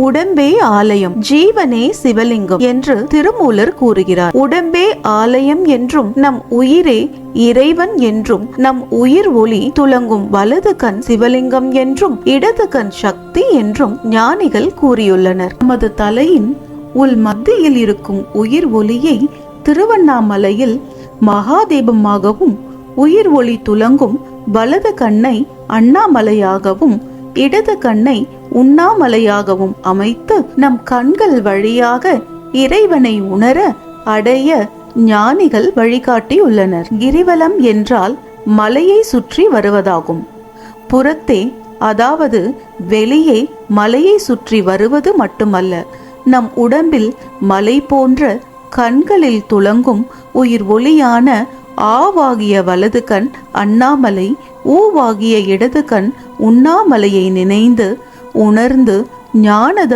உடம்பே ஆலயம், ஜீவனே சிவலிங்கம் என்று திருமூலர் கூறுகிறார். உடம்பே ஆலயம் என்றும், நம் உயிரே இறைவன் என்றும், நம் உயிர் ஒளி துலங்கும் வலது கண் சிவலிங்கம் என்றும், இடது கண் சக்தி என்றும் ஞானிகள் கூறியுள்ளனர். நமது தலையின் உள் மத்தியில் இருக்கும் உயிர் ஒளியை திருவண்ணாமலையில் மகாதீபமாகவும், உயிர் ஒளி துலங்கும் வலது கண்ணை அண்ணாமலையாகவும், இடது கண்ணை உண்ணாமலையாகவும் அமைத்து நம் கண்கள் வழியாக இறைவனை உணர அடைய ஞானிகள் வழிகாட்டியுள்ளனர். கிரிவலம் என்றால் மலையை சுற்றி வருவதாகும். புறத்தே, அதாவது வெளியே மலையை சுற்றி வருவது மட்டுமல்ல, நம் உடம்பில் மலை போன்ற கண்களில் துலங்கும் உயிர் ஒளியான ஆவாகிய வலது கண் அண்ணாமலை, ஊவாகிய இடது கண் உண்ணாமலையை நினைந்து உணர்ந்து ஞானத